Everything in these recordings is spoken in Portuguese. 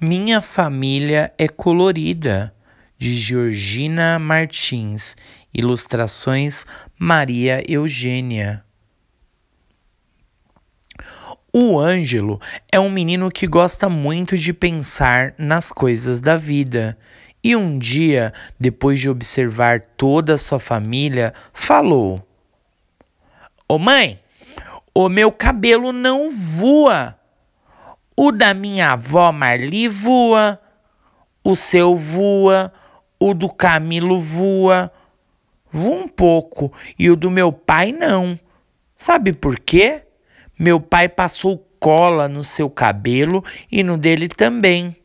Minha família é colorida, de Georgina Martins, ilustrações Maria Eugênia. O Ângelo é um menino que gosta muito de pensar nas coisas da vida. E um dia, depois de observar toda a sua família, falou: Ô mãe, o meu cabelo não voa. O da minha avó Marli voa, o seu voa, o do Camilo voa um pouco e o do meu pai não. Sabe por quê? Meu pai passou cola no seu cabelo e no dele também.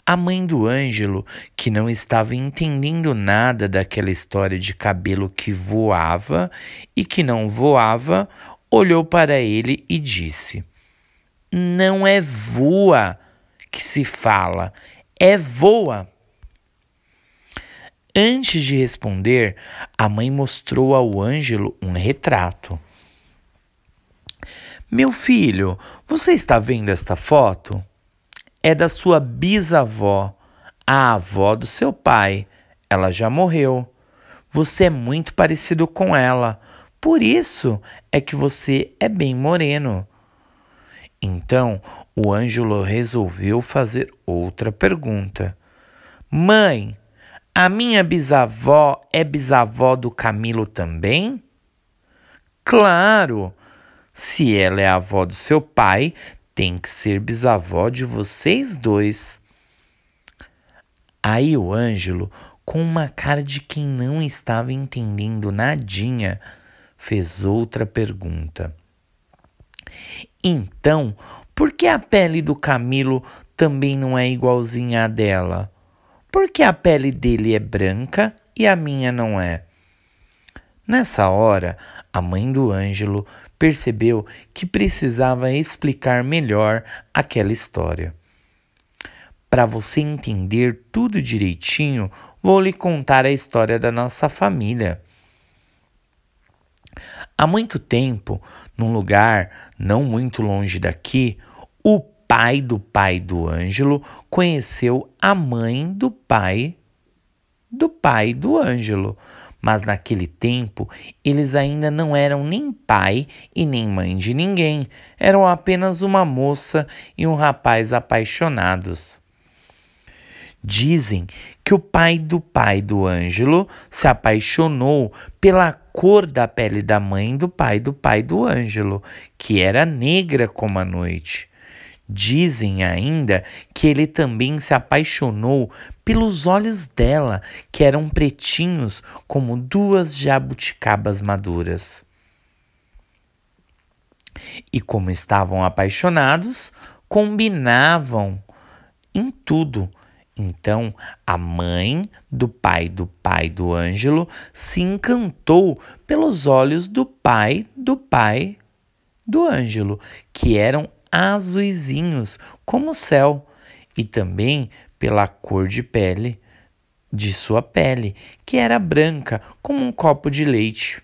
A mãe do Ângelo, que não estava entendendo nada daquela história de cabelo que voava e que não voava, olhou para ele e disse: Não é voa que se fala, é voa. Antes de responder, a mãe mostrou ao Ângelo um retrato. Meu filho, você está vendo esta foto? É da sua bisavó, a avó do seu pai. Ela já morreu. Você é muito parecido com ela. Por isso é que você é bem moreno. Então, o Ângelo resolveu fazer outra pergunta. Mãe, a minha bisavó é bisavó do Camilo também? Claro! Se ela é a avó do seu pai, tem que ser bisavó de vocês dois. Aí o Ângelo, com uma cara de quem não estava entendendo nadinha, fez outra pergunta. Então, por que a pele do Camilo também não é igualzinha à dela? Por que a pele dele é branca e a minha não é? Nessa hora, a mãe do Ângelo percebeu que precisava explicar melhor aquela história. Para você entender tudo direitinho, vou lhe contar a história da nossa família. Há muito tempo, num lugar não muito longe daqui, o pai do Ângelo conheceu a mãe do pai do Ângelo. Mas naquele tempo, eles ainda não eram nem pai e nem mãe de ninguém. Eram apenas uma moça e um rapaz apaixonados. Dizem que o pai do Ângelo se apaixonou pela cor da pele da mãe do pai do Ângelo, que era negra como a noite. Dizem ainda que ele também se apaixonou pelos olhos dela, que eram pretinhos como duas jabuticabas maduras. E como estavam apaixonados, combinavam em tudo. Então, a mãe do pai do Ângelo se encantou pelos olhos do pai do Ângelo, que eram azuizinhos como o céu, e também pela cor de sua pele, que era branca como um copo de leite.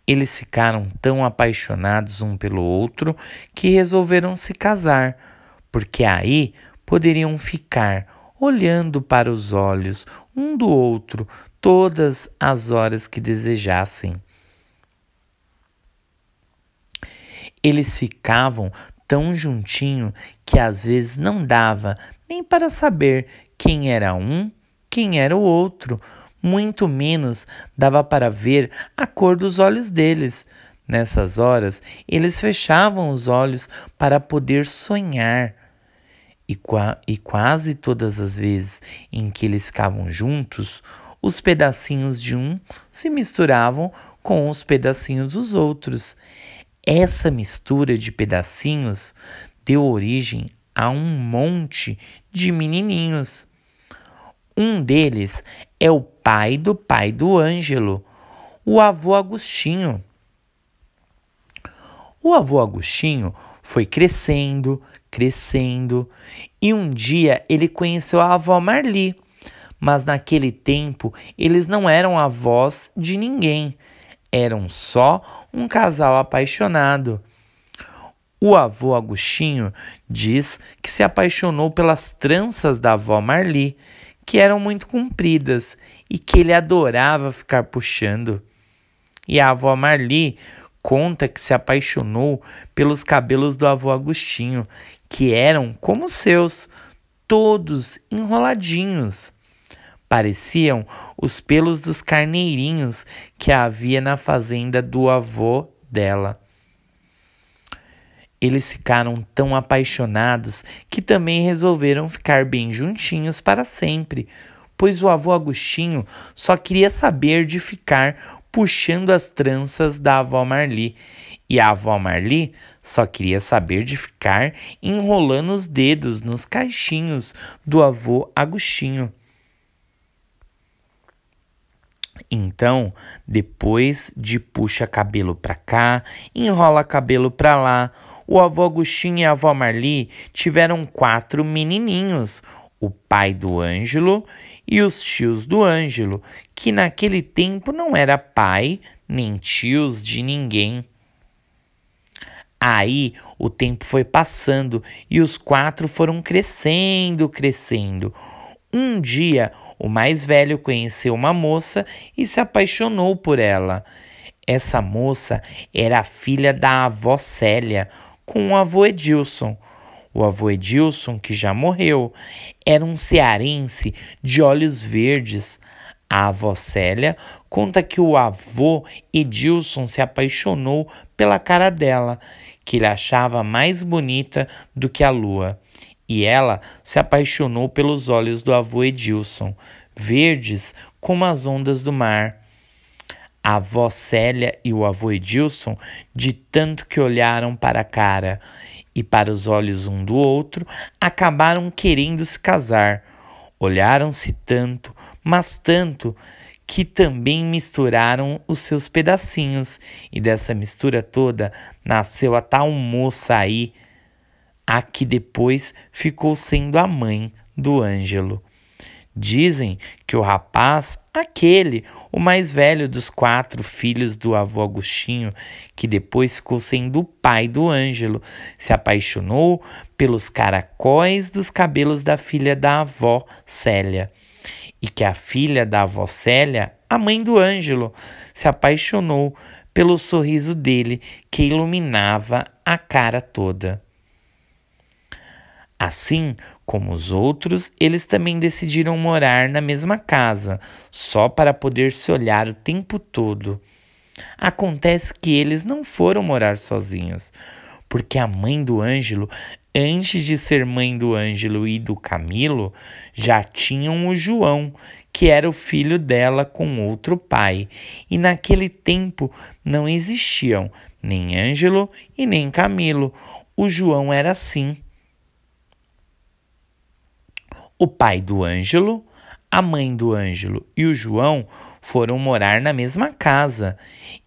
Eles ficaram tão apaixonados um pelo outro que resolveram se casar, porque aí poderiam ficar olhando para os olhos um do outro todas as horas que desejassem. Eles ficavam tão juntinho que às vezes não dava nem para saber quem era um, quem era o outro, muito menos dava para ver a cor dos olhos deles. Nessas horas, eles fechavam os olhos para poder sonhar. E quase todas as vezes em que eles ficavam juntos, os pedacinhos de um se misturavam com os pedacinhos dos outros. Essa mistura de pedacinhos deu origem a um monte de menininhos. Um deles é o pai do Ângelo, o avô Agostinho. O avô Agostinho foi crescendo, e um dia ele conheceu a avó Marli. Mas naquele tempo eles não eram avós de ninguém. Eram só um casal apaixonado. O avô Agostinho diz que se apaixonou pelas tranças da avó Marli, que eram muito compridas e que ele adorava ficar puxando. E a avó Marli conta que se apaixonou pelos cabelos do avô Agostinho, que eram como os seus, todos enroladinhos. Pareciam os pelos dos carneirinhos que havia na fazenda do avô dela. Eles ficaram tão apaixonados que também resolveram ficar bem juntinhos para sempre, pois o avô Agostinho só queria saber de ficar puxando as tranças da avó Marli, e a avó Marli só queria saber de ficar enrolando os dedos nos caixinhos do avô Agostinho. Então, depois de puxa cabelo para cá, enrola cabelo para lá, o avô Agostinho e a avó Marli tiveram 4 menininhos, o pai do Ângelo e os tios do Ângelo, que naquele tempo não era pai nem tios de ninguém. Aí o tempo foi passando e os 4 foram crescendo. Um dia, o mais velho conheceu uma moça e se apaixonou por ela. Essa moça era a filha da avó Célia, com o avô Edilson. O avô Edilson, que já morreu, era um cearense de olhos verdes. A avó Célia conta que o avô Edilson se apaixonou pela cara dela, que ele achava mais bonita do que a lua. E ela se apaixonou pelos olhos do avô Edilson, verdes como as ondas do mar. A avó Célia e o avô Edilson, de tanto que olharam para a cara e para os olhos um do outro, acabaram querendo se casar. Olharam-se tanto, mas tanto, que também misturaram os seus pedacinhos, e dessa mistura toda nasceu a tal moça aí, a que depois ficou sendo a mãe do Ângelo. Dizem que o rapaz, aquele, o mais velho dos 4 filhos do avô Agostinho, que depois ficou sendo o pai do Ângelo, se apaixonou pelos caracóis dos cabelos da filha da avó Célia. E que a filha da avó Célia, a mãe do Ângelo, se apaixonou pelo sorriso dele que iluminava a cara toda. Assim como os outros, eles também decidiram morar na mesma casa, só para poder se olhar o tempo todo. Acontece que eles não foram morar sozinhos, porque a mãe do Ângelo, antes de ser mãe do Ângelo e do Camilo, já tinham o João, que era o filho dela com outro pai. E naquele tempo não existiam nem Ângelo e nem Camilo. O João era assim. O pai do Ângelo, a mãe do Ângelo e o João foram morar na mesma casa.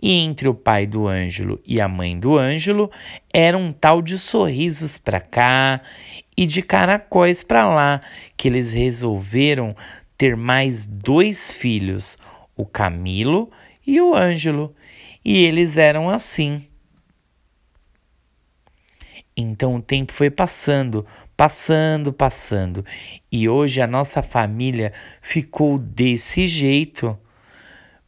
E entre o pai do Ângelo e a mãe do Ângelo era um tal de sorrisos para cá e de caracóis para lá, que eles resolveram ter mais 2 filhos, o Camilo e o Ângelo. E eles eram assim. Então o tempo foi passando. E hoje a nossa família ficou desse jeito.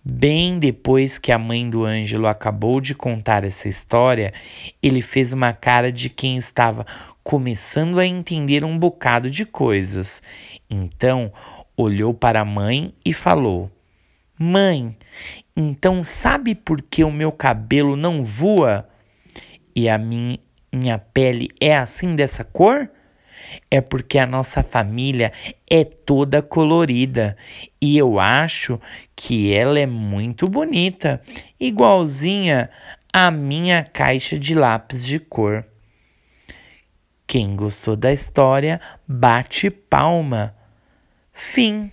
Bem depois que a mãe do Ângelo acabou de contar essa história, ele fez uma cara de quem estava começando a entender um bocado de coisas. Então olhou para a mãe e falou: Mãe, então sabe por que o meu cabelo não voa? E a minha pele é assim dessa cor? É porque a nossa família é toda colorida e eu acho que ela é muito bonita, igualzinha à minha caixa de lápis de cor. Quem gostou da história, bate palma. Fim.